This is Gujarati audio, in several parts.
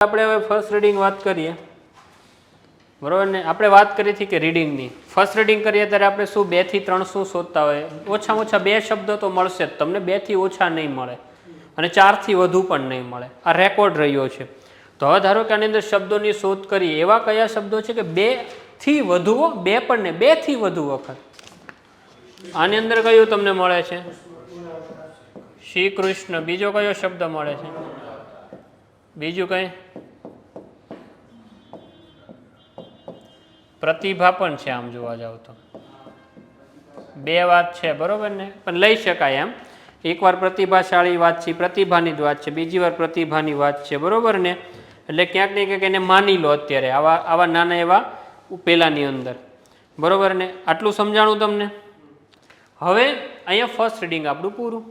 આપણે હવે ફર્સ્ટ રીડિંગ વાત કરીએ બરોબર ને. આપણે વાત કરી હતી કે રીડિંગની ફર્સ્ટ રીડિંગ કરીએ ત્યારે આપણે શું 2 થી 3 શું શોધતા હોય, ઓછામાં ઓછા 2 શબ્દો તો મળશે જ તમને, 2 થી ઓછા નહીં મળે અને 4 થી વધુ પણ નહીં મળે. આ રેકોર્ડ રહ્યો છે. તો હવે ધારો કે આની અંદર શબ્દોની શોધ કરી, એવા કયા શબ્દો છે કે 2 થી વધુ, 2 પણ નહીં 2 થી વધુ વખત. આની અંદર કયું તમને મળે છે? શ્રી કૃષ્ણ. બીજો કયો શબ્દ મળે છે? બીજું કઈ? પ્રતિભા પણ છે. આમ જોવા જાવ તો 2 વાત છે બરોબર ને, પણ લઈ શકાય એમ. એકવાર પ્રતિભાશાળી વાત છે, પ્રતિભાની જ વાત છે, બીજી વાર પ્રતિભાની વાત છે બરોબર ને. એટલે ક્યાંક ને ક્યાંક એને માની લો અત્યારે આવા નાના એવા પેલાની અંદર બરોબર ને. આટલું સમજાણું તમને. હવે અહીંયા ફર્સ્ટ રીડિંગ આપણું પૂરું.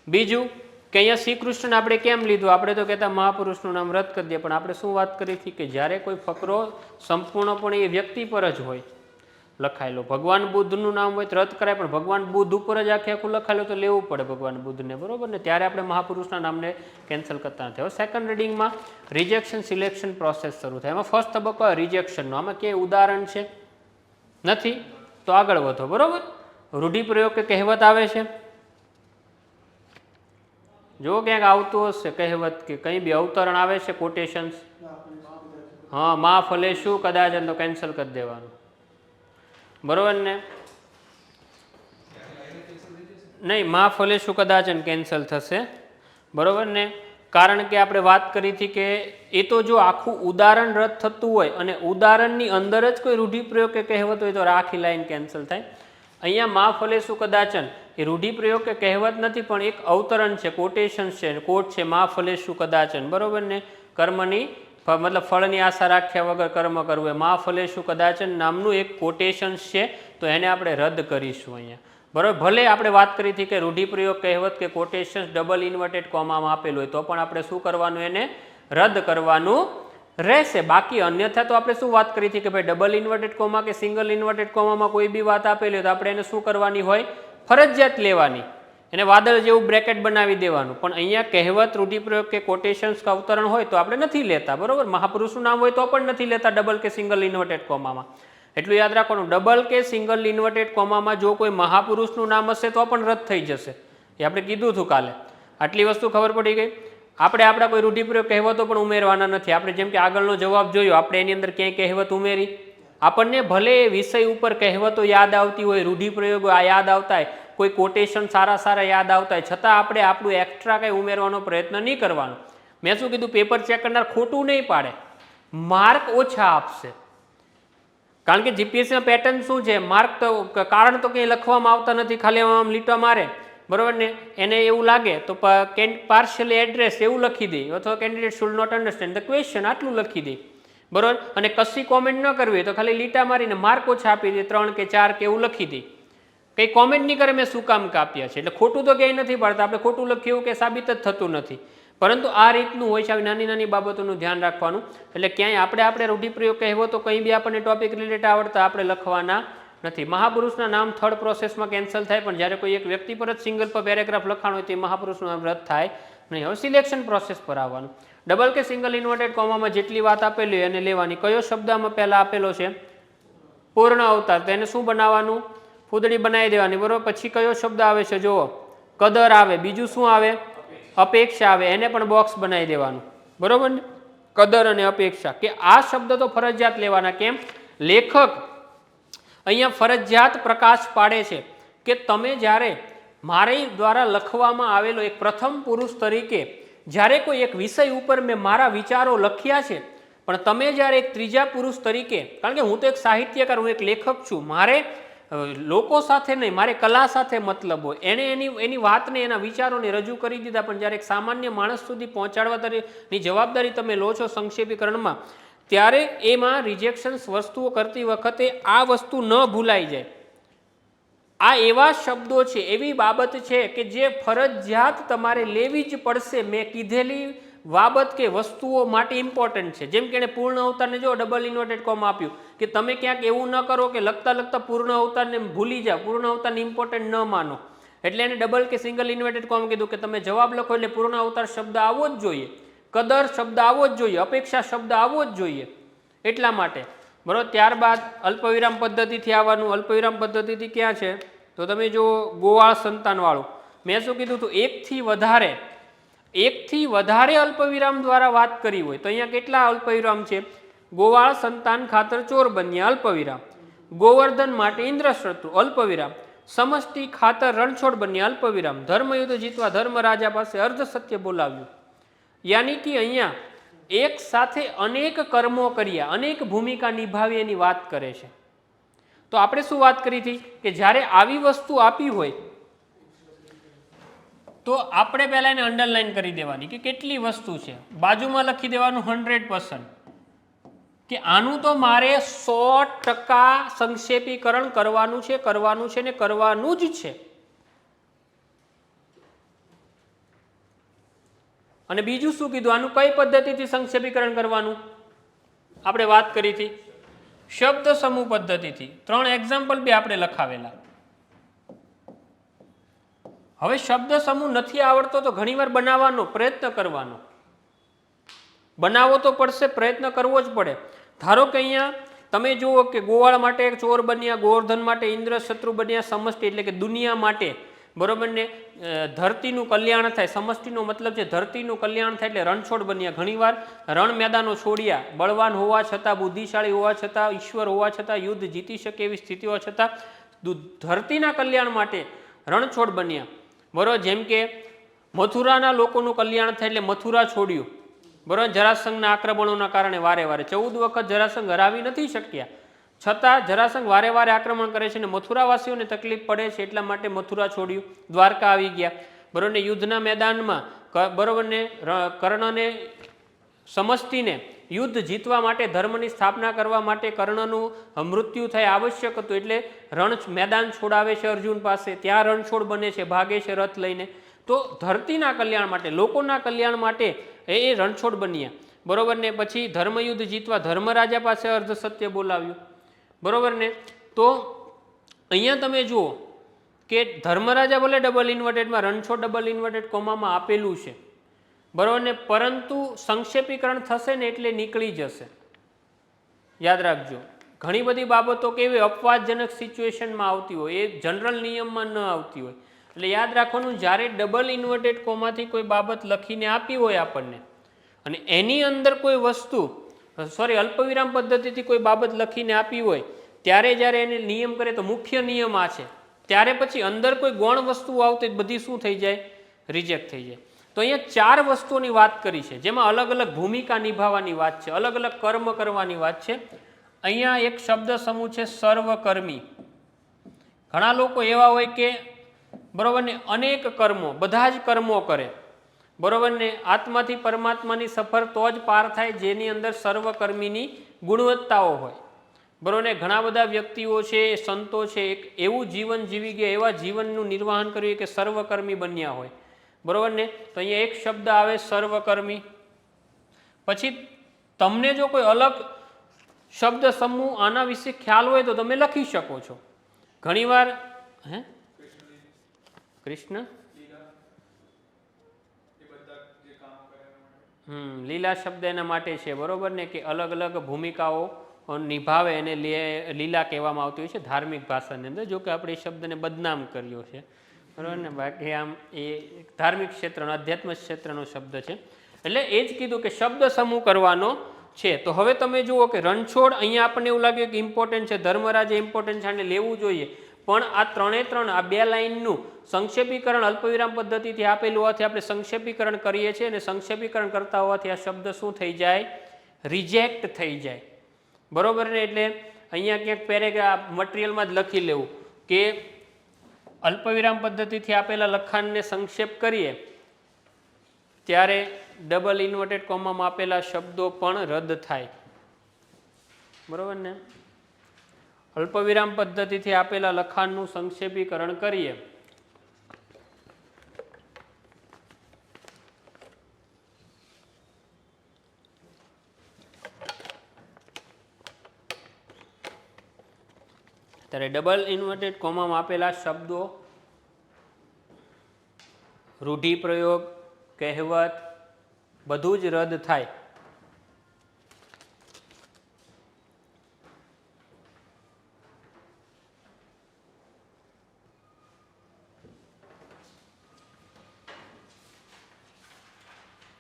બીજું કે અહીંયા શ્રી કૃષ્ણ આપણે કેમ લીધું? આપણે તો કહેતા મહાપુરુષનું નામ રદ કરી દે, પણ આપણે શું વાત કરી હતી કે જ્યારે કોઈ ફકરો સંપૂર્ણપણે એ વ્યક્તિ પર જ હોય લખાયેલો, ભગવાન બુદ્ધનું નામ હોય તો રદ કરાય, પણ ભગવાન બુદ્ધ ઉપર જ આખું લખાયેલું તો લેવું પડે ભગવાન બુદ્ધને બરોબર ને. ત્યારે આપણે મહાપુરુષના નામને કેન્સલ કરતા નથી. હવે સેકન્ડ રીડિંગમાં રિજેક્શન સિલેક્શન પ્રોસેસ શરૂ થાય. એમાં ફર્સ્ટ તબક્કો રિજેક્શનનો. આમાં ક્યાંય ઉદાહરણ છે નથી તો આગળ વધો બરોબર. રૂઢિપ્રયોગ કે કહેવત આવે છે? જો ક્યાંક આવતું હશે કહેવત કે કંઈ બી અવતરણ આવે છે, કોટેશન્સ. હા, માં ફલે શું કદાચ તો કેન્સલ કરી દેવાનું બરોબર ને. નહીં, માં ફલે શું કદાચ કેન્સલ થશે બરોબર ને. કારણ કે આપણે વાત કરી હતી કે એ તો જો આખું ઉદાહરણ રદ થતું હોય અને ઉદાહરણની અંદર જ કોઈ રૂઢિપ્રયોગ કે કહેવત હોય તો આખી લાઈન કેન્સલ થાય. અહીંયા માં ફલે શું કદાચન એ રૂઢિપ્રયોગ કે કહેવત નથી, પણ એક અવતરણ છે, કોટેશન છે, કોટ છે. માં ફલે શું કદાચન બરોબર ને. કર્મની મતલબ ફળની આશા રાખ્યા વગર કર્મ કરવું, માં ફલે શું કદાચન નામનું એક કોટેશન છે. તો એને આપણે રદ કરીશું અહીંયા બરોબર. ભલે આપણે વાત કરી હતી કે રૂઢિપ્રયોગ કહેવત કે કોટેશન ડબલ ઇન્વર્ટેડ કોમામાં આપેલું હોય તો પણ આપણે શું કરવાનું? એને રદ કરવાનું રહેશે. બાકી અન્યથા તો આપણે શું વાત કરી હતી કે ભાઈ ડબલ ઇન્વર્ટેડ કોમા કે સિંગલ ઇન્વર્ટેડ કોમામાં કોઈ બી વાત આપેલી હોય તો આપણે એને શું કરવાની હોય? ફરજિયાત લેવાની, એને વાદળ જેવું બ્રેકેટ બનાવી દેવાનું. પણ અહીંયા કહેવત, રૂઢિપ્રયોગ કે કોટેશન્સ કે અવતરણ હોય તો આપણે નથી લેતા બરોબર. મહાપુરુષનું નામ હોય તો પણ નથી લેતા ડબલ કે સિંગલ ઇન્વર્ટેડ કોમામાં. એટલું યાદ રાખવાનું, ડબલ કે સિંગલ ઇન્વર્ટેડ કોમામાં જો કોઈ મહાપુરુષનું નામ હશે તો પણ રદ થઈ જશે. એ આપણે કીધું હતું કાલે. આટલી વસ્તુ ખબર પડી ગઈ. આપણે આપણા કોઈ રૂઢિપ્રયોગ કહેવતો પણ ઉમેરવાના નથી. આપણે જેમ કે આગળનો જવાબ જોયો, આપણે એની અંદર ક્યાંય કહેવત ઉમેરી. આપણને ભલે વિષય ઉપર કહેવતો યાદ આવતી હોય, રૂઢિપ્રયોગો આ યાદ આવતા હોય, કોઈ કોટેશન સારા યાદ આવતા હોય, છતાં આપણે આપણું એક્સ્ટ્રા કંઈ ઉમેરવાનો પ્રયત્ન નહીં કરવાનો. મેં શું કીધું? પેપર ચેક કરનાર ખોટું નહીં પાડે, માર્ક ઓછા આપશે. કારણ કે જીપીએસસીના પેટર્ન શું છે? માર્ક તો કારણ તો કંઈ લખવામાં આવતા નથી, ખાલી આમ લીટા મારે બરોબર ને. એને એવું લાગે તો પાર્શિયલી એડ્રેસ એવું લખી દે, અથવા candidate should not understand the question આટલું લખી દે બરોબર. અને કશી કોમેન્ટ ન કરવી તો ખાલી લીટા મારીને માર્ક ઓછા આપી દે, 3 કે 4 કે એવું લખી દે. કંઈ કોમેન્ટ નહીં કરે મેં શું કામ કાપ્યા છે. એટલે ખોટું તો ક્યાંય નથી પાડતા. આપણે ખોટું લખ્યું કે સાબિત જ થતું નથી. પરંતુ આ રીતનું હોય છે, આવી નાની બાબતોનું ધ્યાન રાખવાનું. એટલે ક્યાંય આપણે રૂઢિપ્રયોગ કહેવો તો કંઈ બી આપણને ટોપિક રિલેટેડ આવડતા આપણે લખવાના નથી. મહાપુરુષના નામ થર્ડ પ્રોસેસમાં કેન્સલ થાય, પણ જ્યારે કોઈ એક વ્યક્તિ પર જ સિંગલ પર પેરેગ્રાફ લખાણ હોય તો મહાપુરુષનું નામ રદ થાય નહીં. હવે સિલેક્શન પ્રોસેસ પર આવવાનું. ડબલ કે સિંગલ ઇન્વર્ટેડ કોમામાં જેટલી વાત આપેલી હોય એને લેવાની. કયો શબ્દ આમાં પહેલાં આપેલો છે? પૂર્ણ અવતાર. તો એને શું બનાવવાનું? ફૂદડી બનાવી દેવાની બરોબર. પછી કયો શબ્દ આવે છે? જુઓ, કદર આવે. બીજું શું આવે? અપેક્ષા આવે. એને પણ બોક્સ બનાવી દેવાનું બરોબર ને. કદર અને અપેક્ષા કે આ શબ્દ તો ફરજિયાત લેવાના. કેમ? લેખક અહીંયા ફરજિયાત પ્રકાશ પાડે છે કે તમે જ્યારે મારી દ્વારા લખવામાં આવેલો એક પ્રથમ પુરુષ તરીકે જ્યારે કોઈ એક વિષય ઉપર મેં મારા વિચારો લખ્યા છે, પણ તમે જ્યારે એક ત્રીજા પુરુષ તરીકે, કારણ કે હું તો એક સાહિત્યકાર, હું એક લેખક છું, મારે લોકો સાથે નહીં, મારે કલા સાથે મતલબ હોય. એને એની વાતને, એના વિચારોને રજૂ કરી દીધા, પણ જ્યારે એક સામાન્ય માણસ સુધી પહોંચાડવાની જવાબદારી તમે લો છો સંક્ષેપીકરણમાં, ત્યારે એમાં રિજેક્શન્સ વસ્તુઓ કરતી વખતે આ વસ્તુ ન ભૂલાઈ જાય. આ એવા શબ્દો છે, એવી બાબત છે કે જે ફરજિયાત તમારે લેવી જ પડશે. મેં કીધેલી બાબત કે વસ્તુઓ માટે ઇમ્પોર્ટન્ટ છે. જેમ કે એને પૂર્ણ અવતારને જો ડબલ ઇન્વર્ટેડ કોમા આપ્યું કે તમે ક્યાંક એવું ન કરો કે લખતા પૂર્ણ અવતારને ભૂલી જાઓ, પૂર્ણ અવતારને ઇમ્પોર્ટન્ટ ન માનો. એટલે એને ડબલ કે સિંગલ ઇન્વર્ટેડ કોમા કીધું કે તમે જવાબ લખો એટલે પૂર્ણ અવતાર શબ્દ આવવો જ જોઈએ. કદર શબ્દ આવવો જ જોઈએ, અપેક્ષા શબ્દ આવવો જ જોઈએ એટલા માટે, બરાબર. ત્યારબાદ અલ્પવિરામ પદ્ધતિથી આવવાનું. અલ્પવિરામ પદ્ધતિથી ક્યાં છે તો તમે જો ગોવાળ સંતાનવાળું, મેં શું કીધું હતું, એકથી વધારે અલ્પવિરામ દ્વારા વાત કરી હોય તો અહીંયા કેટલા અલ્પવિરામ છે? ગોવાળ સંતાન ખાતર ચોર બન્યા અલ્પવિરામ, ગોવર્ધન માટે ઇન્દ્રશત્રુ અલ્પવિરામ, સમષ્ટિ ખાતર રણછોડ બન્યા અલ્પવિરામ, ધર્મયુદ્ધ જીતવા ધર્મ રાજા પાસે અર્ધ સત્ય બોલાવ્યું. યાની કે અહીંયા એક સાથે અનેક કર્મો કર્યા, અનેક ભૂમિકા નિભાવી એની વાત કરે છે. તો આપણે શું વાત કરી હતી કે જ્યારે આવી વસ્તુ આપી હોય તો આપણે પહેલા એને અંડરલાઈન કરી દેવાની કે કેટલી વસ્તુ છે, બાજુમાં લખી દેવાનું 100% કે આનું તો મારે 100% સંક્ષેપીકરણ કરવાનું છે ને કરવાનું જ છે. અને બીજું શું કીધું, આનું કઈ પદ્ધતિથી સંક્ષેપીકરણ કરવાનું? આપણે વાત કરી હતી શબ્દ સમૂહ પદ્ધતિથી. 3 એક્ઝામ્પલ બી આપણે લખાવેલા. હવે શબ્દ સમૂહ નથી આવડતો તો ઘણીવાર બનાવવાનો પ્રયત્ન કરવાનો, બનાવવો તો પડશે, પ્રયત્ન કરવો જ પડે. ધારો કે અહીંયા તમે જુઓ કે ગોવાળ માટે ચોર બન્યા, ગોવર્ધન માટે ઇન્દ્ર શત્રુ બન્યા, સમષ્ટિ એટલે કે દુનિયા માટે, બરોબર ને, ધરતીનું કલ્યાણ થાય, સમષ્ટિનો મતલબ છે ધરતીનું કલ્યાણ થાય એટલે રણછોડ બન્યા. ઘણીવાર રણ મેદાનો છોડ્યા, બળવાન હોવા છતાં, બુદ્ધિશાળી હોવા છતાં, ઈશ્વર હોવા છતાં, યુદ્ધ જીતી શકે એવી સ્થિતિ હોવા છતાં ધરતીના કલ્યાણ માટે રણછોડ બન્યા, બરોબર. જેમ કે મથુરાના લોકોનું કલ્યાણ થાય એટલે મથુરા છોડ્યું, બરોબર. જરાસંઘના આક્રમણોના કારણે વારે 14 વખત જરાસંઘ હરાવી નથી શક્યા, છતાં જરાસંઘ વારે આક્રમણ કરે છે અને મથુરાવાસીઓને તકલીફ પડે છે એટલા માટે મથુરા છોડ્યું, દ્વારકા આવી ગયા, બરોબર ને. યુદ્ધના મેદાનમાં બરોબર ને કર્ણને સમષ્ટિને યુદ્ધ જીતવા માટે, ધર્મની સ્થાપના કરવા માટે કર્ણનું મૃત્યુ થાય આવશ્યક હતું એટલે મેદાન છોડાવે છે અર્જુન પાસે, ત્યાં રણછોડ બને છે, ભાગે છે રથ લઈને. તો ધરતીના કલ્યાણ માટે, લોકોના કલ્યાણ માટે એ રણછોડ બન્યા, બરોબર ને. પછી ધર્મયુદ્ધ જીતવા ધર્મરાજા પાસે અર્ધ સત્ય બોલાવ્યું, બરોબર ને. તો અહીંયા તમે જુઓ કે ધર્મરાજા બોલે ડબલ ઇન્વર્ટેડમાં, રણછોડ ડબલ ઇન્વર્ટેડ કોમામાં આપેલું છે, બરોબર ને. પરંતુ સંક્ષેપીકરણ થશે ને એટલે નીકળી જશે, યાદ રાખજો. ઘણી બધી બાબતો કેવી અપવાદજનક સિચ્યુએશનમાં આવતી હોય, એ જનરલ નિયમમાં ન આવતી હોય, એટલે યાદ રાખવાનું જ્યારે ડબલ ઇન્વર્ટેડ કોમાથી કોઈ બાબત લખીને આપી હોય આપણને અને એની અંદર કોઈ વસ્તુ અલ્પવિરામ પદ્ધતિથી કોઈ બાબત લખીને આપી હોય ત્યારે જ્યારે એને નિયમ કરે તો મુખ્ય નિયમ આ છે, ત્યારે પછી અંદર કોઈ ગૌણ વસ્તુ આવતી બધી શું થઈ જાય? રિજેક્ટ થઈ જાય. તો અહીંયા 4 વસ્તુઓની વાત કરી છે જેમાં અલગ અલગ ભૂમિકા નિભાવવાની વાત છે, અલગ અલગ કર્મ કરવાની વાત છે. અહીંયા એક શબ્દ સમૂહ છે સર્વકર્મી. ઘણા લોકો એવા હોય કે બરોબર ને અનેક કર્મો, બધા જ કર્મો કરે, બરોબર ને. આત્માથી પરમાત્માની સફર તો જ પાર થાય જેની અંદર સર્વકર્મીની ગુણવત્તાઓ હોય, બરોબર ને. ઘણા બધા વ્યક્તિઓ છે, સંતો છે, એક એવું જીવન જીવી ગયા, એવા જીવનનું નિર્વાહન કર્યું કે સર્વકર્મી બન્યા હોય, બરોબર ને. તો અહીંયા એક શબ્દ આવે સર્વકર્મી. પછી તમને જો કોઈ અલગ શબ્દ સમૂહ આના વિશે ખ્યાલ હોય તો તમે લખી શકો છો. ઘણીવાર કૃષ્ણ લીલા શબ્દ એના માટે છે, બરોબર ને, કે અલગ અલગ ભૂમિકાઓ નિભાવે એને લીલા કહેવામાં આવતી હોય છે ધાર્મિક ભાષાની અંદર. જો કે આપણે એ શબ્દને બદનામ કર્યો છે, બરોબર ને. બાકી આમ એ ધાર્મિક ક્ષેત્રનો, અધ્યાત્મ ક્ષેત્રનો શબ્દ છે. એટલે એ જ કીધું કે શબ્દ સમૂહ કરવાનો છે. તો હવે તમે જુઓ કે રણછોડ અહીંયા આપણને એવું લાગ્યું કે ઇમ્પોર્ટન્ટ છે, ધર્મરાજે ઇમ્પોર્ટન્ટ છે, આને લેવું જોઈએ. પણ આ 3 આ 2 લાઇનનું સંક્ષેપીકરણ અલ્પવિરામ પદ્ધતિથી આપેલું હોવાથી આપણે સંક્ષેપીકરણ કરીએ છીએ અને સંક્ષેપીકરણ કરતા હોવાથી આ શબ્દ શું થઈ જાય? રિજેક્ટ થઈ જાય, બરોબર ને. એટલે અહીંયા ક્યાંક પેરેગ્રાફ મટીરિયલમાં જ લખી લેવું કે અલ્પવિરામ પદ્ધતિથી આપેલા લખાણને સંક્ષેપ કરીએ ત્યારે ડબલ ઇન્વર્ટેડ કોમામાં આપેલા શબ્દો પણ રદ થાય, બરોબર ને. અલ્પવિરામ પદ્ધતિથી આપેલા લખાણનું સંક્ષેપીકરણ કરીએ ત્યારે ડબલ ઇન્વર્ટેડ કોમામાં આપેલા શબ્દો રૂઢિપ્રયોગ, કહેવત, બધું જ રદ થાય.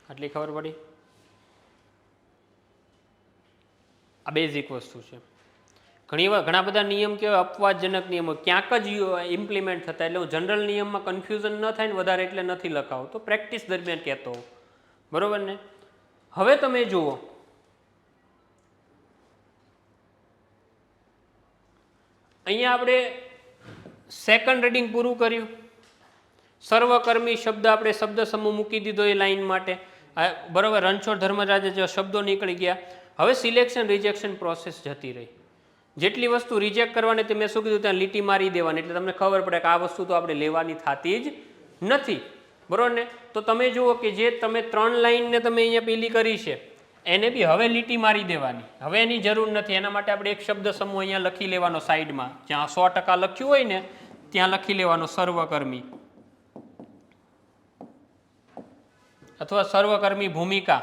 આટલી ખબર પડી. આ બેઝિક વસ્તુ છે. ઘણા બધા નિયમ કેવા અપવાદજનક નિયમો ક્યાંક જ ઇમ્પ્લિમેન્ટ થતા, એટલે હું જનરલ નિયમમાં કન્ફ્યુઝન ન થાય ને વધારે એટલે નથી લખાવતો, પ્રેક્ટિસ દરમિયાન કહેતો હોઉં. બરોબર ને? હવે તમે જુઓ, અહીંયા આપણે સેકન્ડ રીડિંગ પૂરું કર્યું. સર્વકર્મી શબ્દ આપણે શબ્દ સમૂહ મૂકી દીધો એ લાઈન માટે. બરોબર, રણછોડ ધર્મરાજે જે શબ્દો નીકળી ગયા. હવે સિલેક્શન રિજેક્શન પ્રોસેસ જતી રહી. જેટલી વસ્તુ રિજેક્ટ કરવાની તે મેં શું કીધું, ત્યાં લીટી મારી દેવાની, એટલે તમને ખબર પડે કે આ વસ્તુ તો આપણે લેવાની થતી જ નથી. બરોબર ને? તો તમે જુઓ કે જે તમે 3 લાઈનને તમે અહીંયા પેલી કરી છે એને બી હવે લીટી મારી દેવાની. હવે એની જરૂર નથી. એના માટે આપણે એક શબ્દ સમૂહ અહીંયા લખી લેવાનો સાઈડમાં, જ્યાં 100% લખ્યું હોય ને ત્યાં લખી લેવાનો સર્વકર્મી અથવા સર્વકર્મી ભૂમિકા.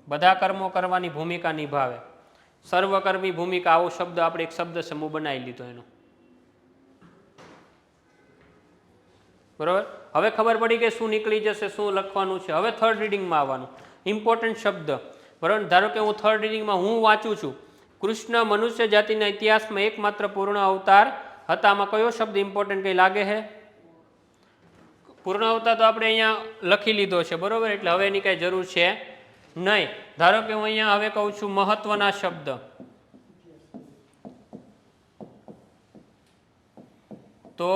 બધા કર્મો કરવાની ભૂમિકા નિભાવે. સર્વકર્મી ભૂમિકા, આવો શબ્દ આપણે એક શબ્દ સમૂહ બનાવી લીધો એનો. બરોબર, હવે ખબર પડી કે શું નીકળી જશે, શું લખવાનું છે. હવે થર્ડ રીડિંગમાં આવવાનું. ઇમ્પોર્ટન્ટ શબ્દ. બરોબર, ધારો કે હું થર્ડ રીડિંગમાં હું વાંચું છું, કૃષ્ણ મનુષ્ય જાતિના ઇતિહાસમાં એકમાત્ર પૂર્ણ અવતાર હતા. આમાં કયો શબ્દ ઇમ્પોર્ટન્ટ કંઈ લાગે છે? પૂર્ણ અવતાર તો આપણે અહીંયા લખી લીધો છે. બરોબર, એટલે હવે એની કાંઈ જરૂર છે નહીં. ધારો કે હું અહીંયા હવે કહું છું મહત્વના શબ્દ, તો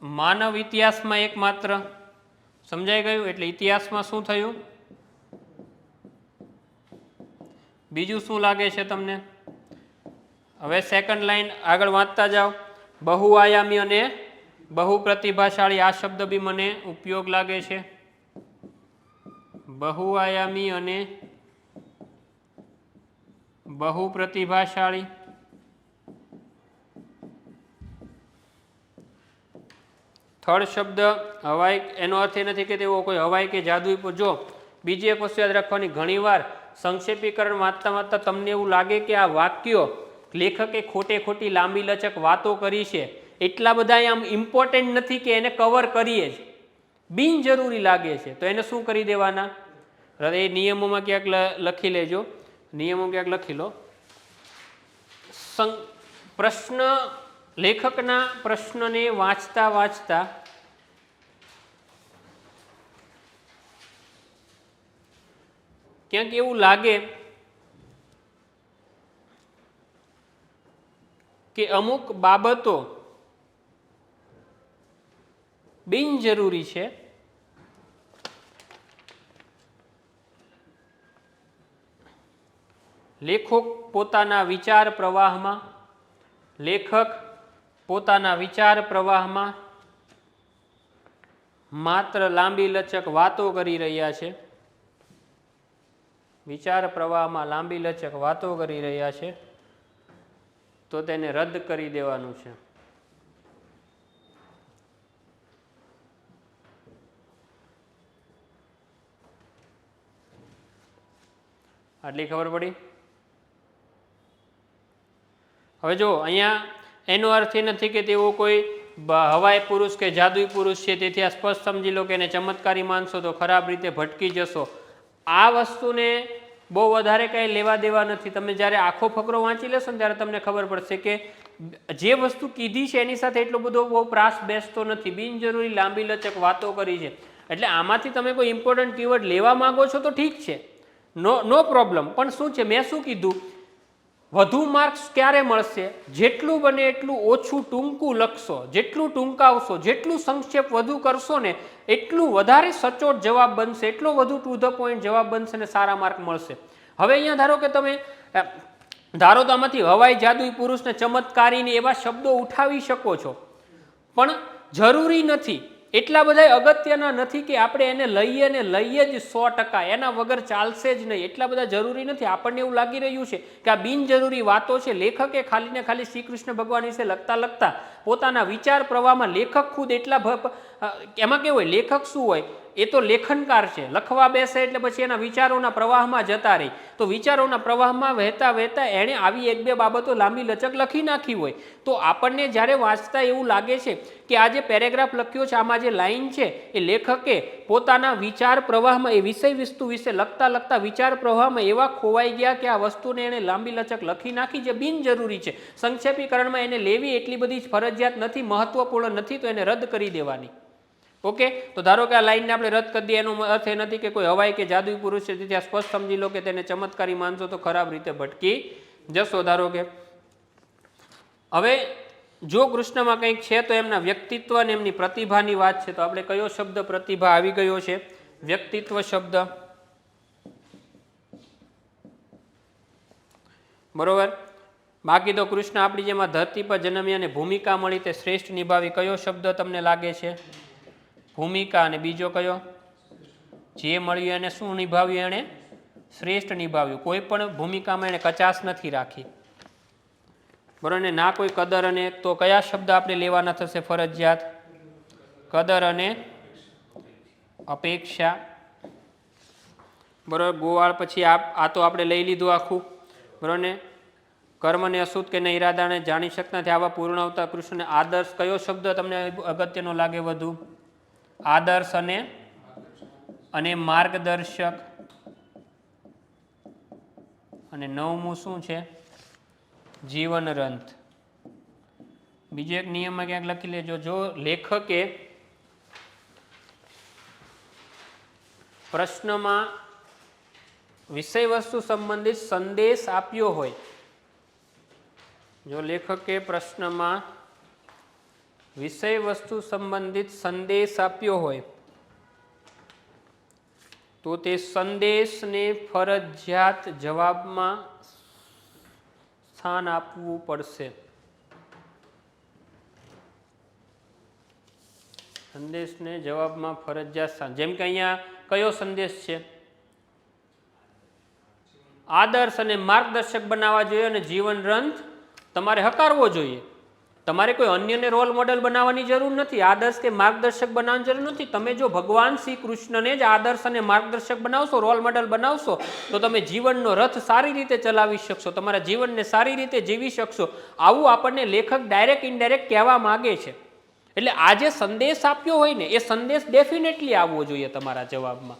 માનવ ઇતિહાસમાં એકમાત્ર. સમજાઈ ગયું? એટલે ઇતિહાસમાં શું થયું? બીજું શું લાગે છે તમને? હવે સેકન્ડ લાઈન આગળ વાંચતા જાઓ. બહુઆયામી અને બહુ પ્રતિભાશાળી, આ શબ્દ બી મને ઉપયોગ લાગે છે. બહુઆયામી અને બહુ પ્રતિભાશાળી. થર્ડ શબ્દ હવાઈ, એનો અર્થ એ નથી કે તેઓ કોઈ હવાઈ કે જાદુઈ. જો બીજી એક વસ્તુ યાદ રાખવાની, ઘણીવાર સંક્ષેપીકરણ વાંચતા વાંચતા તમને એવું લાગે કે આ વાક્યો લેખકે ખોટી લાંબી લચક વાતો કરી છે, એટલા બધા આમ ઇમ્પોર્ટન્ટ નથી કે એને કવર કરીએ જ, બિનજરૂરી લાગે છે, તો એને શું કરી દેવાના? એ નિયમોમાં ક્યાંક લખી લેજો, નિયમો ક્યાંક લખી લો. પ્રશ્ન, લેખકના પ્રશ્નને વાંચતા વાંચતા ક્યાંક એવું લાગે કે અમુક બાબતો બિનજરૂરી છે, લેખક પોતાના વિચાર પ્રવાહમાં માત્ર લાંબી લચક વાતો કરી રહ્યા છે, વિચાર પ્રવાહમાં લાંબી લચક વાતો કરી રહ્યા છે, તો તેને રદ કરી દેવાનું છે. આટલી ખબર પડી? હવે જો અહીંયા એનો અર્થ એ નથી કે તેઓ કોઈ હવાઈ પુરુષ કે જાદુઈ પુરુષ છે, તેથી આ સ્પષ્ટ સમજી લો કે એને ચમત્કારી માનશો તો ખરાબ રીતે ભટકી જશો. આ વસ્તુને બહુ વધારે કાંઈ લેવા દેવા નથી. તમે જ્યારે આખો ફકરો વાંચી લેશો ને ત્યારે તમને ખબર પડશે કે જે વસ્તુ કીધી છે એની સાથે એટલો બધો બહુ પ્રાસ બેસતો નથી. બિનજરૂરી લાંબી લચક વાતો કરી છે. એટલે આમાંથી તમે કોઈ ઇમ્પોર્ટન્ટ કીવર્ડ લેવા માંગો છો તો ઠીક છે, નો પ્રોબ્લેમ. પણ શું છે, મેં શું કીધું, વધુ માર્ક્સ ક્યારે મળશે? જેટલું બને એટલું ઓછું ટૂંકું લખશો, જેટલું ટૂંકાવશો, જેટલું સંક્ષેપ વધુ કરશો ને એટલું વધારે સચોટ જવાબ બનશે, એટલો વધુ ટુ ધ પોઈન્ટ જવાબ બનશે ને સારા માર્ક મળશે. હવે અહીંયા ધારો કે તમે ધારો તો આમાંથી હવાઈ, જાદુઈ પુરુષ ને ચમત્કારીને એવા શબ્દો ઉઠાવી શકો છો, પણ જરૂરી નથી. એટલા બધા અગત્યના નથી કે આપણે એને લઈએ જ 100%, એના વગર ચાલશે જ નહીં. એટલા બધા જરૂરી નથી. આપણને એવું લાગી રહ્યું છે કે આ બિનજરૂરી વાતો છે. લેખકે ખાલી ને ખાલી શ્રી કૃષ્ણ ભગવાન વિશે લખતા પોતાના વિચાર પ્રવાહમાં લેખક ખુદ એટલા એમાં કેવું હોય, લેખક શું હોય, એ તો લેખનકાર છે, લખવા બેસે એટલે પછી એના વિચારોના પ્રવાહમાં જતા રહી. તો વિચારોના પ્રવાહમાં વહેતા વહેતા એણે આવી એક બે બાબતો લાંબી લચક લખી નાખી હોય. તો આપણને જ્યારે વાંચતા એવું લાગે છે કે આ જે પેરેગ્રાફ લખ્યો છે, આમાં જે લાઈન છે એ લેખકે પોતાના વિચાર પ્રવાહમાં, એ વિષય વસ્તુ વિશે લખતા લખતા વિચાર પ્રવાહમાં એવા ખોવાઈ ગયા કે આ વસ્તુને એણે લાંબી લચક લખી નાખી, જે બિનજરૂરી છે. સંક્ષેપીકરણમાં એને લેવી એટલી બધી ફરજિયાત નથી, મહત્વપૂર્ણ નથી, તો એને રદ કરી દેવાની. ઓકે, તો ધારો કે આ લાઈનને આપણે રદ કરી દઈએ, એનો અર્થ એ નથી કે કોઈ હવાઈ કે જાદુઈ પુરુષ છે, તેથી આ સ્પષ્ટ સમજી લો કે તેને ચમત્કારી માનશો તો ખરાબ રીતે ભટકી જશો. ધારો કે હવે જો કૃષ્ણમાં કંઈક છે તો એમના વ્યક્તિત્વ અને એમની પ્રતિભાની વાત છે. તો આપણે કયો શબ્દ પ્રતિભા આવી ગયો છે? વ્યક્તિત્વ શબ્દ. બરોબર. બાકી તો કૃષ્ણ આપણી જેમાં ધરતી પર જન્મ્યા અને ભૂમિકા મળી તે શ્રેષ્ઠ નિભાવી. કયો શબ્દ તમને લાગે છે? ભૂમિકા. અને બીજો કયો? જે મળ્યું એને શું નિભાવ્યું? એણે શ્રેષ્ઠ નિભાવ્યું. કોઈ પણ ભૂમિકામાં એણે કચાશ નથી રાખી. બરોબર ને? ના કોઈ કદર. અને તો કયા શબ્દ આપણે લેવાના થશે ફરજિયાત? કદર અને અપેક્ષા. બરોબર. ગોવાળ પછી આ તો આપણે લઈ લીધું આખું. બરોબર ને? કર્મને અશુદ્ધ કે ન ઈરાદાને જાણી શકતા નથી આવા પૂર્ણ અવતાર કૃષ્ણને આદર્શ. કયો શબ્દ તમને અગત્યનો લાગે વધુ? આદર્શ અને માર્ગદર્શક. અને નવમું શું છે? જીવનરંથ. બીજો એક નિયમમાં ક્યાંક લખી લેજો. જો લેખકે પ્રશ્નમાં વિષય વસ્તુ સંબંધિત સંદેશ આપ્યો હોય, જો લેખકે પ્રશ્નમાં વિષય વસ્તુ સંબંધિત સંદેશ આપ્યો હોય તો તે સંદેશને ફરજિયાત જવાબમાં સ્થાન આપવું પડશે. સંદેશને જવાબમાં ફરજિયાત સ્થાન. જેમ કે અહીંયા કયો સંદેશ છે? આદર્શ અને માર્ગદર્શક બનાવવા જોઈએ અને જીવનરંથ તમારે હકારવો જોઈએ. તમારે કોઈ અન્યને રોલ મોડેલ બનાવવાની જરૂર નથી, આદર્શ કે માર્ગદર્શક બનાવવાની જરૂર નથી. તમે જો ભગવાન શ્રી કૃષ્ણને જ આદર્શ અને માર્ગદર્શક બનાવશો, રોલ મોડેલ બનાવશો, તો તમે જીવનનો રથ સારી રીતે ચલાવી શકશો, તમારા જીવનને સારી રીતે જીવી શકશો. આવું આપણને લેખક ડાયરેક્ટ ઇનડાયરેક્ટ કહેવા માગે છે. એટલે આ જે સંદેશ આપ્યો હોય ને, એ સંદેશ ડેફિનેટલી આવવો જોઈએ તમારા જવાબમાં.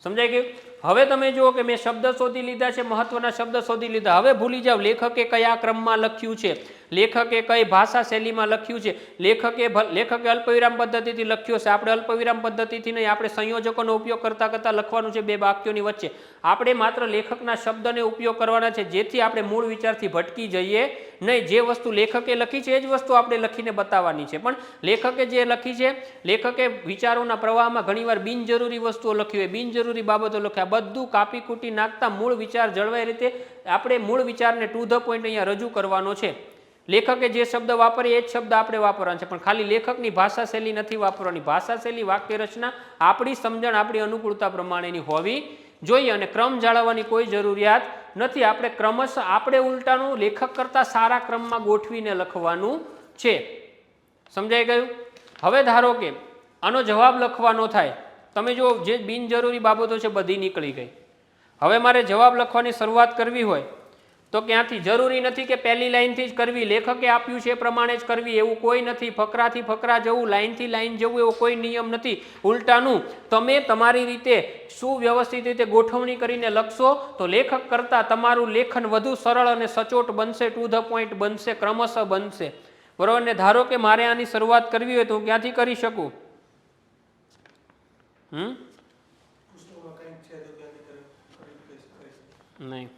સમજાય ગયું? હવે તમે જુઓ કે મેં શબ્દ શોધી લીધા છે, મહત્વના શબ્દ શોધી લીધા. હવે ભૂલી જાઓ લેખકે કયા ક્રમમાં લખ્યું છે, લેખકે કઈ ભાષા શૈલીમાં લખ્યું છે. લેખકે અલ્પવિરામ પદ્ધતિથી લખ્યું છે. આપણે અલ્પવિરામ પદ્ધતિથી નહીં, આપણે સંયોજકોનો ઉપયોગ કરતા કરતા લખવાનું છે બે વાક્યોની વચ્ચે. આપણે માત્ર લેખકના શબ્દને ઉપયોગ કરવાના છે, જેથી આપણે મૂળ વિચારથી ભટકી જઈએ નહીં. જે વસ્તુ લેખકે લખી છે એ જ વસ્તુ આપણે લખીને બતાવવાની છે. પણ લેખકે જે લખી છે, લેખકે વિચારોના પ્રવાહમાં ઘણીવાર બિનજરૂરી વસ્તુઓ લખી હોય, બિનજરૂરી બાબતો લખ્યા, બધું કાપી કૂટી નાખતા મૂળ વિચાર જળવાય રીતે આપણે મૂળ વિચારને ટુ ધ પોઈન્ટ અહીંયા રજૂ કરવાનો છે. લેખકે જે શબ્દ વાપરે એ જ શબ્દ આપણે વાપરવાનો છે, પણ ખાલી લેખકની ભાષા શૈલી નથી વાપરવાની. ભાષા શૈલી, વાક્ય રચના આપણી સમજણ, આપણી અનુકૂળતા પ્રમાણેની હોવી જોઈએ અને ક્રમ જાળવવાની કોઈ જરૂરિયાત નથી. આપણે ક્રમશઃ આપણે ઉલટાનું લેખક કરતાં સારા ક્રમમાં ગોઠવીને લખવાનું છે. સમજાઈ ગયું? હવે ધારો કે આનો જવાબ લખવાનો થાય, તમે જો જે બિનજરૂરી બાબતો છે બધી નીકળી ગઈ. હવે મારે જવાબ લખવાની શરૂઆત કરવી હોય તો ક્યાંથી? જરૂરી નથી કે પહેલી લાઈનથી જ કરવી, લેખકે આપ્યું છે એ પ્રમાણે જ કરવી એવું કોઈ નથી. ફકરાથી ફકરા જવું, લાઈનથી લાઈન જવું એવો કોઈ નિયમ નથી. ઉલટાનું તમે તમારી રીતે સુવ્યવસ્થિત રીતે ગોઠવણી કરીને લખશો તો લેખક કરતાં તમારું લેખન વધુ સરળ અને સચોટ બનશે, ટુ ધ પોઈન્ટ બનશે, ક્રમશઃ બનશે. બરોબર ને? ધારો કે મારે આની શરૂઆત કરવી હોય તો હું ક્યાંથી કરી શકું? નહીં.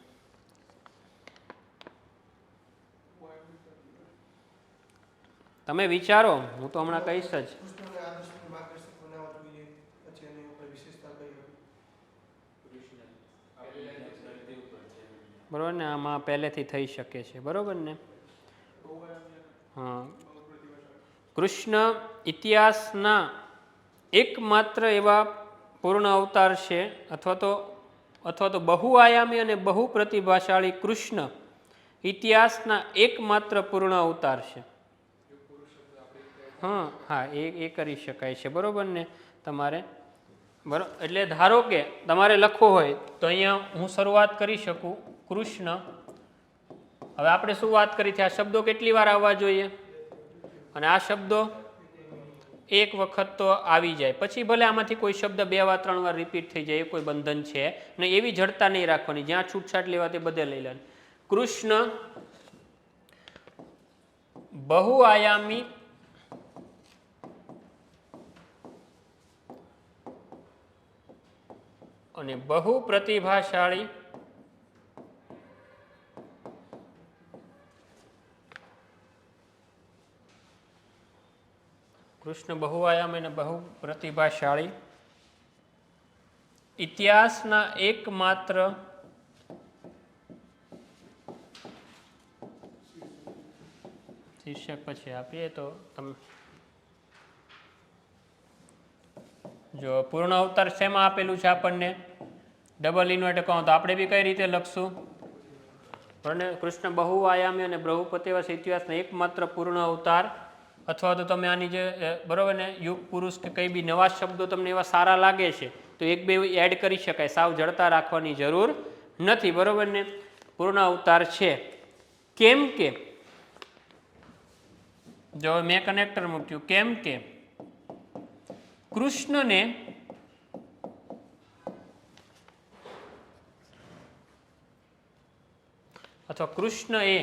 તમે વિચારો, હું તો હમણાં કહીશ જ. બરોબર ને? આમાં પહેલેથી થઈ શકે છે. બરોબર ને? હા. કૃષ્ણ ઇતિહાસના એકમાત્ર એવા પૂર્ણ અવતાર છે, અથવા તો બહુઆયામી અને બહુ પ્રતિભાશાળી કૃષ્ણ ઇતિહાસના એકમાત્ર પૂર્ણ અવતાર છે. હા, એ કરી શકાય છે. બરોબર ને? તમારે બરાબર, એટલે ધારો કે તમારે લખવો હોય તો અહીંયા હું શરૂઆત કરી શકું કૃષ્ણ. હવે આપણે શું વાત કરી છે, આ શબ્દો કેટલી વાર આવવા જોઈએ, અને આ શબ્દો એક વખત તો આવી જાય, પછી ભલે આમાંથી કોઈ શબ્દ 2 વાર 3 વાર રિપીટ થઈ જાય, એ કોઈ બંધન છે ને. એવી જડતા નહીં રાખવાની, જ્યાં છૂટછાટ લેવા તે બધે લઈ લેવાની. કૃષ્ણ બહુઆયામી અને બહુ પ્રતિભાશાળી કૃષ્ણ બહુઆયામી અને બહુ પ્રતિભાશાળી ઇતિહાસના એકમાત્ર શીર્ષક પછી આપીએ તો તમે જો પૂર્ણ અવતાર શેમાં આપેલું છે આપણને, ડબલ ઇન્વર્ટેડ કહો તો આપણે બી કઈ રીતે લખશું, અને કૃષ્ણ બહુઆયામી અને બહુ પ્રતિભાશાળી ઇતિહાસના એકમાત્ર પૂર્ણ અવતાર, અથવા તો તમે આની જે બરોબર ને યુગ પુરુષ કે કંઈ બી નવા શબ્દો તમને એવા સારા લાગે છે તો 1-2 એડ કરી શકાય, સાવ જડતા રાખવાની જરૂર નથી, બરોબર ને. પૂર્ણ અવતાર છે કેમ કે જો મેં કનેક્ટર મૂક્યું, કેમ કે કૃષ્ણને અથવા કૃષ્ણ એ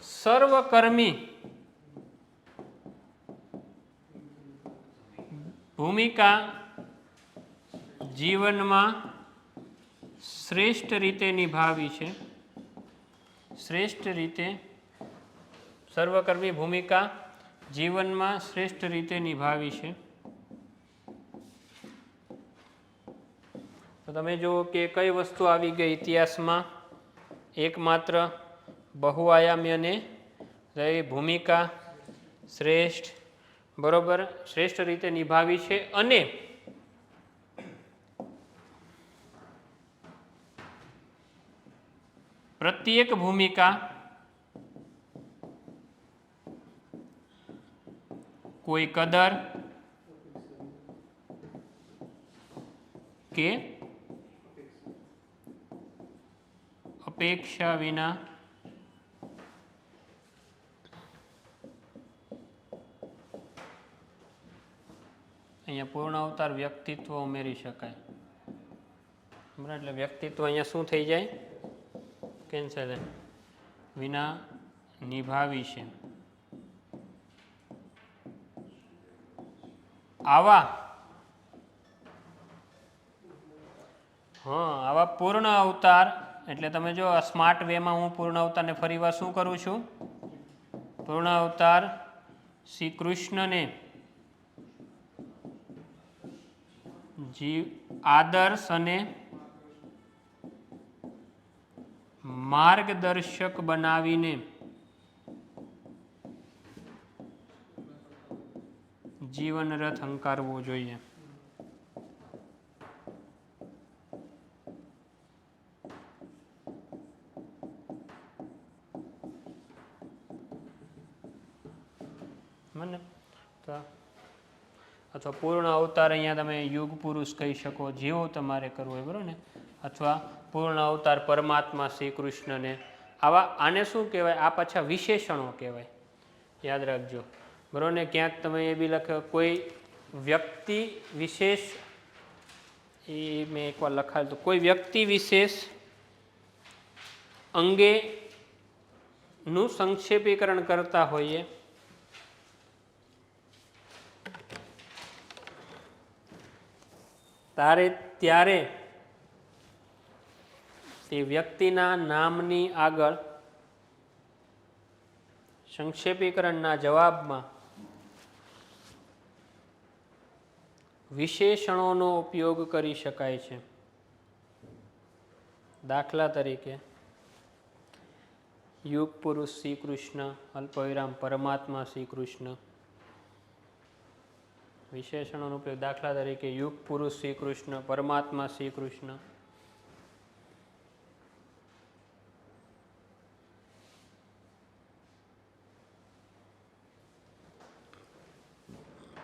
સર્વકર્મી ભૂમિકા જીવનમાં શ્રેષ્ઠ રીતે નિભાવી છે, શ્રેષ્ઠ રીતે સર્વકર્મી ભૂમિકા જીવનમાં શ્રેષ્ઠ રીતે નિભાવી છે. તો તમે જુઓ કે કઈ વસ્તુ આવી ગઈ ઇતિહાસમાં, એકમાત્ર બહુઆયામી અને ભૂમિકા શ્રેષ્ઠ, બરોબર, શ્રેષ્ઠ રીતે નિભાવી છે, અને પ્રત્યેક ભૂમિકા કોઈ કદર કે અપેક્ષા વિના અહીંયા પૂર્ણ અવતાર વ્યક્તિત્વ ઉમેરી શકાય, બરાબર. એટલે વ્યક્તિત્વ અહીંયા શું થઈ જાય, કેન્સલ, વિના નિભાવી છે. આવા પૂર્ણ અવતાર, એટલે તમે જો સ્માર્ટ વેમાં હું પૂર્ણ અવતારને ફરીવાર શું કરું છું, પૂર્ણ અવતાર શ્રી કૃષ્ણને આદર્શ અને માર્ગદર્શક બનાવીને જીવન રથ હંકારવો જોઈએ. મને અથવા પૂર્ણ અવતાર અહીંયા તમે યુગ પુરુષ કહી શકો, જેવો તમારે કરવું હોય, બરાબર ને. અથવા પૂર્ણ અવતાર પરમાત્મા શ્રી કૃષ્ણને, આને શું કહેવાય, આ પાછા વિશેષણો કહેવાય, યાદ રાખજો, બરાબર ને. ક્યાંક તમે એ બી લખ્યો કોઈ વ્યક્તિ વિશેષ, એ મેં એકવાર લખાયેલું તો કોઈ વ્યક્તિ વિશેષ અંગેનું સંક્ષેપીકરણ કરતા હોઈએ ત્યારે તે વ્યક્તિના નામની આગળ સંક્ષેપીકરણના જવાબમાં વિશેષણોનો ઉપયોગ કરી શકાય છે. દાખલા તરીકે યુગ પુરુષ શ્રી કૃષ્ણ, અલ્પવિરામ પરમાત્મા શ્રી કૃષ્ણ. વિશેષણોનો ઉપયોગ દાખલા તરીકે યુગ પુરુષ શ્રી કૃષ્ણ, પરમાત્મા શ્રી કૃષ્ણ.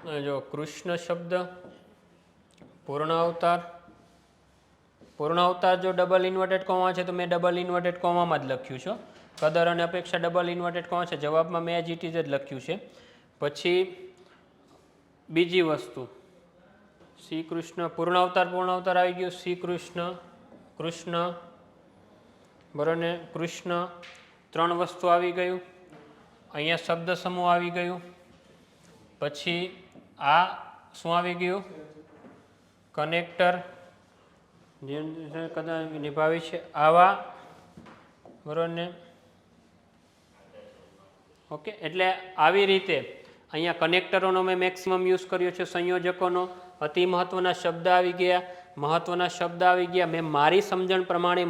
જો કૃષ્ણ શબ્દ, પૂર્ણ અવતાર, પૂર્ણ અવતાર જો ડબલ ઇન્વર્ટેડ કોમા છે તો મેં ડબલ ઇન્વર્ટેડ કોમામાં જ લખ્યું છે. કદર અને અપેક્ષા ડબલ ઇન્વર્ટેડ કોમા છે, જવાબમાં મેં જ જ લખ્યું છે. પછી બીજી વસ્તુ શ્રી કૃષ્ણ, પૂર્ણ અવતાર આવી ગયું, શ્રી કૃષ્ણ, કૃષ્ણ, બરાબર ને, કૃષ્ણ, 3 વસ્તુ આવી ગયું. અહીંયા શબ્દ સમૂહ આવી ગયું. પછી આ શું આવી ગયું? કનેક્ટર જે કદાચ નિભાવી છે આવા, બરાબર ને. ઓકે, એટલે આવી રીતે અહીંયા કનેક્ટરોનો મેં મેક્સિમમ યુઝ કર્યો છે, સંયોજકોનો. અતિ મહત્વના શબ્દ આવી ગયા, મહત્વના શબ્દ આવી ગયા. મેં મારી સમજણ પ્રમાણે,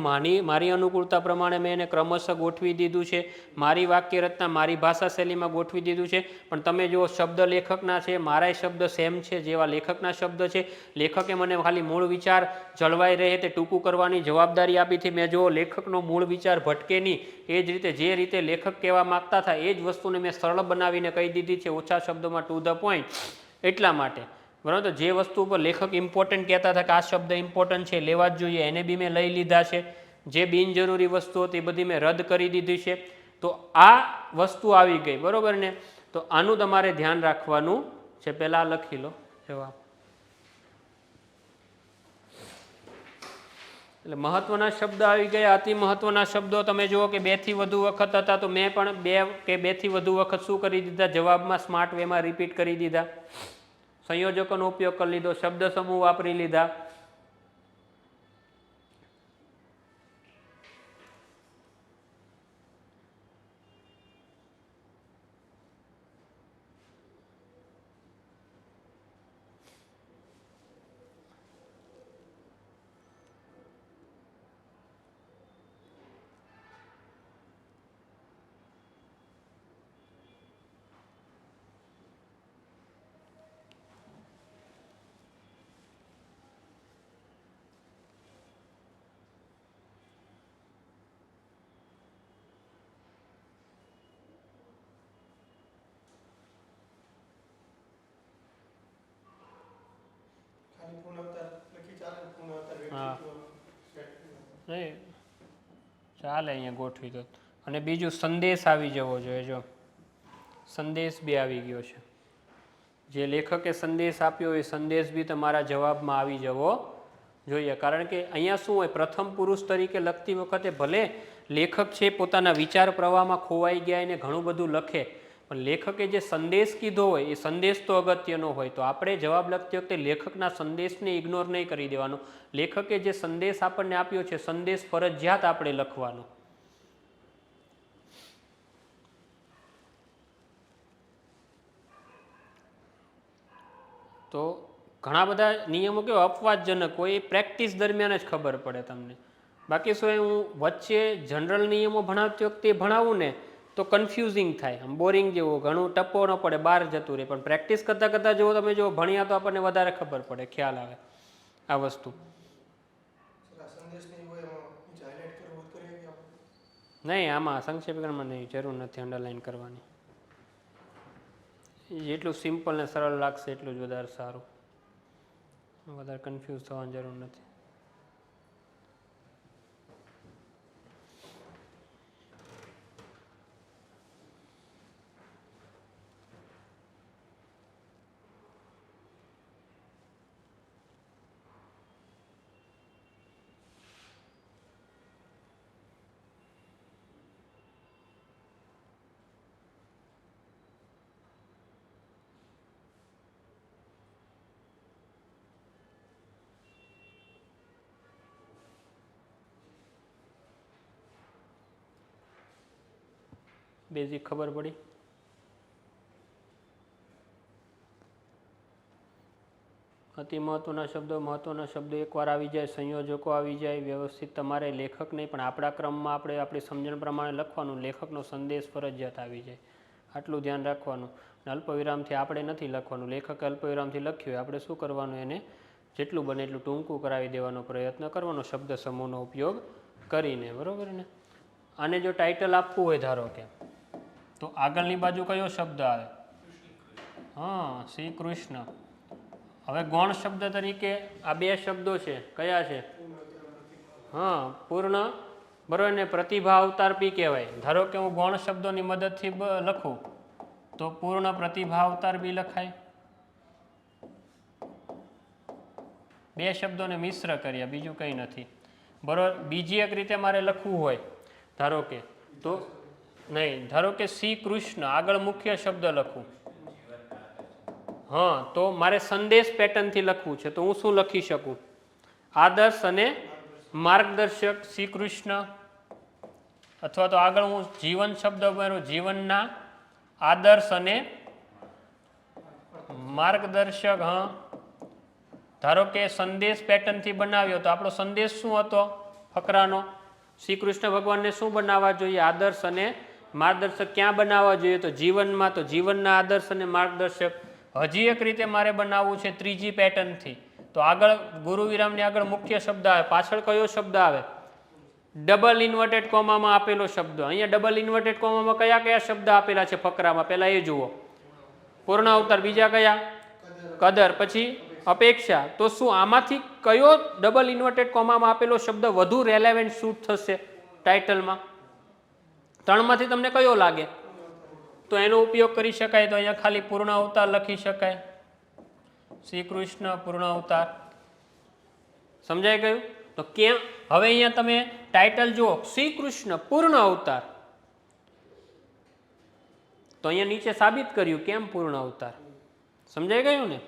મારી અનુકૂળતા પ્રમાણે મેં એને ક્રમશઃ ગોઠવી દીધું છે. મારી વાક્ય રચના, મારી ભાષા શૈલીમાં ગોઠવી દીધું છે. પણ તમે જો શબ્દ લેખકના છે, મારાય શબ્દ સેમ છે, જેવા લેખકના શબ્દ છે. લેખકે મને ખાલી મૂળ વિચાર જળવાઈ રહે તે ટૂંકું કરવાની જવાબદારી આપી હતી. મેં જો લેખકનો મૂળ વિચાર ભટકે નહીં, એ જ રીતે જે રીતે લેખક કહેવા માગતા હતા એ જ વસ્તુને મેં સરળ બનાવીને કહી દીધી છે, ઓછા શબ્દોમાં, ટુ ધ પોઈન્ટ. એટલા માટે બરાબર, જે વસ્તુ ઉપર લેખક ઇમ્પોર્ટન્ટ કહેતા હતા કે આ શબ્દ ઇમ્પોર્ટન્ટ છે, લેવા જ જોઈએ, એને બી મેં લઈ લીધા છે. જે બિનજરૂરી વસ્તુઓ હતી એ બધી મેં રદ કરી દીધી છે. તો આ વસ્તુ આવી ગઈ, બરાબર ને. તો આનું તમારે ધ્યાન રાખવાનું છે. પહેલાં લખી લો જવાબ. એટલે મહત્વના શબ્દ આવી ગયા. અતિ મહત્વના શબ્દો તમે જુઓ કે 2 થી વધુ વખત હતા, તો મેં પણ 2 કે 2 થી વધુ વખત શું કરી દીધા? જવાબમાં સ્માર્ટ વેમાં રિપીટ કરી દીધા. સંયોજકોનો ઉપયોગ કરી લીધો, શબ્દ સમૂહ વાપરી લીધા. હા, નહીં ચાલે અહીંયા ગોઠવી દો. અને બીજું સંદેશ આવી જવો જોઈએ. જો સંદેશ બી આવી ગયો છે. જે લેખકે સંદેશ આપ્યો એ સંદેશ બી તમારા જવાબમાં આવી જવો જોઈએ. કારણ કે અહીંયા શું હોય, પ્રથમ પુરુષ તરીકે લખતી વખતે ભલે લેખક છે પોતાના વિચાર પ્રવાહમાં ખોવાઈ ગયા એને ઘણું બધું લખે, પણ લેખકે જે સંદેશ કીધો હોય એ સંદેશ તો અગત્યનો હોય. તો આપણે જવાબ લખતી વખતે લેખકના સંદેશને ઇગ્નોર નહીં કરી દેવાનો. લેખકે જે સંદેશ આપણને આપ્યો છે સંદેશ ફરજિયાત આપણે લખવાનો. તો ઘણા બધા નિયમો કેવા અપવાદજનક હોય, એ પ્રેક્ટિસ દરમિયાન જ ખબર પડે તમને. બાકી શું હું વચ્ચે જનરલ નિયમો ભણાવતી વખતે ભણાવું ને તો કન્ફ્યુઝિંગ થાય, આમ બોરિંગ જેવું, ઘણું ટપો ન પડે, બહાર જતું રહે. પણ પ્રેક્ટિસ કરતાં કરતાં જો તમે જો ભણ્યા તો આપણને વધારે ખબર પડે, ખ્યાલ આવે આ વસ્તુ. નહીં, આમાં સંક્ષેપીકરણમાં નહીં, જરૂર નથી અંડરલાઈન કરવાની. જેટલું સિમ્પલ ને સરળ લાગશે એટલું જ વધારે સારું. વધારે કન્ફ્યુઝ થવાની જરૂર નથી. બેઝિક ખબર પડી. અતિ મહત્વના શબ્દો એકવાર આવી જાય, સંયોજકો આવી જાય, વ્યવસ્થિત તમારે લેખક નહીં પણ આપણા ક્રમમાં આપણે આપણી સમજણ પ્રમાણે લખવાનું. લેખકનો સંદેશ ફરજિયાત આવી જાય, આટલું ધ્યાન રાખવાનું. અલ્પવિરામથી આપણે નથી લખવાનું. લેખકે અલ્પવિરામથી લખ્યું હોય, આપણે શું કરવાનું, એને જેટલું બને એટલું ટૂંકું કરાવી દેવાનો પ્રયત્ન કરવાનો શબ્દ સમૂહનો ઉપયોગ કરીને, બરાબર ને. આને જો ટાઇટલ આપવું હોય ધારો કે, તો આગળની બાજુ કયો શબ્દ આવે? હા, શ્રી કૃષ્ણ. હવે ગૌણ શબ્દ તરીકે આ બે શબ્દો છે, કયા છે? હા, પૂર્ણ બરોબર ને પ્રતિભા અવતાર બી કહેવાય. ધારો કે હું ગૌણ શબ્દોની મદદથી લખું તો પૂર્ણ પ્રતિભા અવતાર બી લખાય. બે શબ્દોને મિશ્ર કર્યા, બીજું કંઈ નથી. બરોબર. બીજી એક રીતે મારે લખવું હોય, ધારો કે તો નહીં, ધારો કે શ્રી કૃષ્ણ આગળ મુખ્ય શબ્દ લખું, હા, તો મારે સંદેશ પેટર્નથી લખવું છે, તો હું શું લખી શકું? આદર્શ અને માર્ગદર્શક શ્રી કૃષ્ણ, અથવા તો આગળ હું જીવન શબ્દ ઉમેરું, જીવનના આદર્શ અને માર્ગદર્શક. હા, ધારો કે સંદેશ પેટર્નથી બનાવ્યો તો આપણો સંદેશ શું હતો ફકરાનો? શ્રી કૃષ્ણ ભગવાનને શું બનાવવા જોઈએ? આદર્શ અને માર્ગદર્શક. ક્યાં બનાવવા જોઈએ? તો જીવનમાં. તો જીવનના આદર્શ અને માર્ગદર્શક. હજી એક રીતે મારે બનાવવું છે ત્રીજી પેટર્નથી, તો આગળ ગુરુ વિરામની આગળ મુખ્ય શબ્દ આવે, પાછળ કયો શબ્દ આવે? ડબલ ઇન્વર્ટેડ કોમામાં આપેલો શબ્દ. અહીંયા ડબલ ઇન્વર્ટેડ કોમામાં કયા કયા શબ્દ આપેલા છે ફકરામાં? પહેલા એ જુઓ. પૂર્ણ અવતાર. બીજા કયા? કદર. પછી અપેક્ષા. તો શું આમાંથી કયો ડબલ ઇન્વર્ટેડ કોમામાં આપેલો શબ્દ વધુ રેલેવન્ટ શૂટ થશે ટાઇટલમાં? ત્રણમાંથી તમને કયો લાગે? તો એનો ઉપયોગ કરી શકાય. તો અહીંયા ખાલી પૂર્ણ અવતાર લખી શકાય, શ્રી કૃષ્ણ પૂર્ણ અવતાર. સમજાઈ ગયું? તો કેમ હવે અહીંયા તમે ટાઇટલ જુઓ, શ્રી કૃષ્ણ પૂર્ણ અવતાર, તો અહીંયા નીચે સાબિત કર્યું કેમ પૂર્ણ અવતાર. સમજાઈ ગયું ને?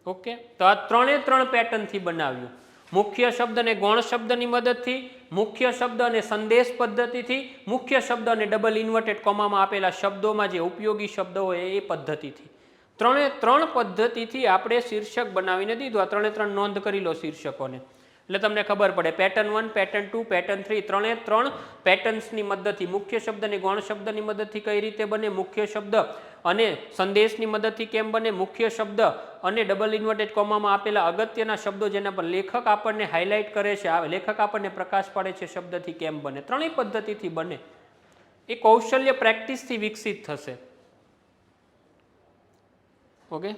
ઓકે. તો આ ત્રણ પેટર્નથી બનાવ્યું. મુખ્ય શબ્દ અને ગૌણ શબ્દની મદદથી, મુખ્ય શબ્દ અને સંદેશ પદ્ધતિથી, મુખ્ય શબ્દ અને ડબલ ઇન્વર્ટેડ કોમામાં આપેલા શબ્દોમાં જે ઉપયોગી શબ્દો હોય એ પદ્ધતિથી. ત્રણ પદ્ધતિથી આપણે શીર્ષક બનાવીને દીધું. આ ત્રણ નોંધ કરી લો શીર્ષકોને, એટલે તમને ખબર પડે. પેટર્ન 1, પેટર્ન 2, પેટર્ન 3, ત્રણ પેટર્ન્સની મદદથી, મુખ્ય શબ્દ અને ગૌણ શબ્દની મદદથી કઈ રીતે બને, મુખ્ય શબ્દ અને સંદેશની મદદથી કેમ બને, મુખ્ય શબ્દ અને ડબલ ઇન્વર્ટેડ કોમામાં આપેલા અગત્યના શબ્દો જેના પર લેખક આપણને હાઇલાઇટ કરે છે, લેખક આપણને પ્રકાશ પાડે છે, શબ્દથી કેમ બને. ત્રણેય પદ્ધતિથી બને. એ કૌશલ્ય પ્રેક્ટિસથી વિકસિત થશે. ઓકે.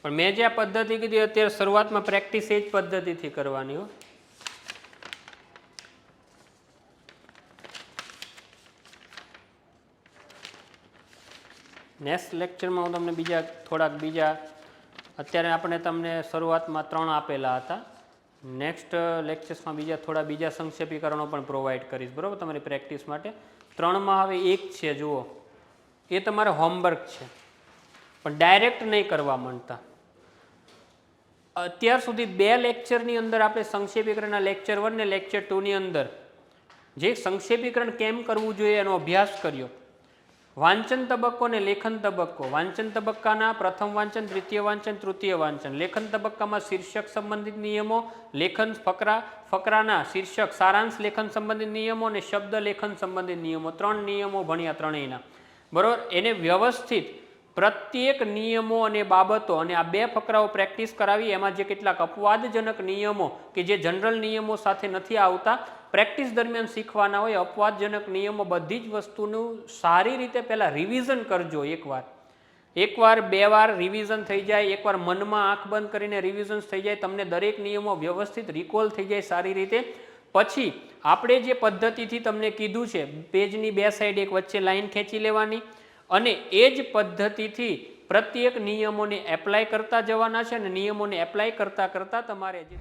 પણ મેં જે આ પદ્ધતિ કીધી અત્યારે શરૂઆતમાં પ્રેક્ટિસ એ જ પદ્ધતિથી કરવાની હો. નેક્સ્ટ લેક્ચરમાં હું તમને થોડાક અત્યારે આપણે તમને શરૂઆતમાં 3 આપેલા હતા. નેક્સ્ટ લેક્ચર્સમાં બીજા સંક્ષેપીકરણો પણ પ્રોવાઈડ કરીશ, બરાબર, તમારી પ્રેક્ટિસ માટે. 3માં હવે એક છે, જુઓ, એ તમારે હોમવર્ક છે, પણ ડાયરેક્ટ નહીં કરવા માંગતા. અત્યાર સુધી 2 લેક્ચરની અંદર આપણે સંક્ષેપીકરણના લેક્ચર 1 ને લેક્ચર 2 ની અંદર જે સંક્ષેપીકરણ કેમ કરવું જોઈએ એનો અભ્યાસ કર્યો. વાંચન તબક્કો અને લેખન તબક્કો. વાંચન તબક્કાના પ્રથમ વાંચન, દ્વિતીય વાંચન, તૃતીય વાંચન. લેખન તબક્કામાં શીર્ષક સંબંધિત નિયમો, લેખન ફકરાના શીર્ષક સારાંશ લેખન સંબંધિત નિયમો અને શબ્દ લેખન સંબંધિત નિયમો. 3 નિયમો ભણ્યા ત્રણેયના, બરોબર. એને વ્યવસ્થિત પ્રત્યેક નિયમો અને બાબતો અને આ 2 ફકરાઓ પ્રેક્ટિસ કરાવી. એમાં જે કેટલાક અપવાદજનક નિયમો કે જે જનરલ નિયમો સાથે નથી આવતા, પ્રેક્ટિસ દરમિયાન શીખવાના હોય, અપવાદજનક નિયમો, બધી જ વસ્તુનું સારી રીતે પહેલાં રિવિઝન કરજો. એકવાર 2 વાર રિવિઝન થઈ જાય, એકવાર મનમાં આંખ બંધ કરીને રિવિઝન થઈ જાય, તમને દરેક નિયમો વ્યવસ્થિત રિકોલ થઈ જાય સારી રીતે. પછી આપણે જે પદ્ધતિથી તમને કીધું છે, પેજની 2 સાઈડ એક વચ્ચે લાઈન ખેંચી લેવાની અને એ જ પદ્ધતિથી પ્રત્યેક નિયમોને એપ્લાય કરતા જવાના છે. અને નિયમોને એપ્લાય કરતાં તમારે જે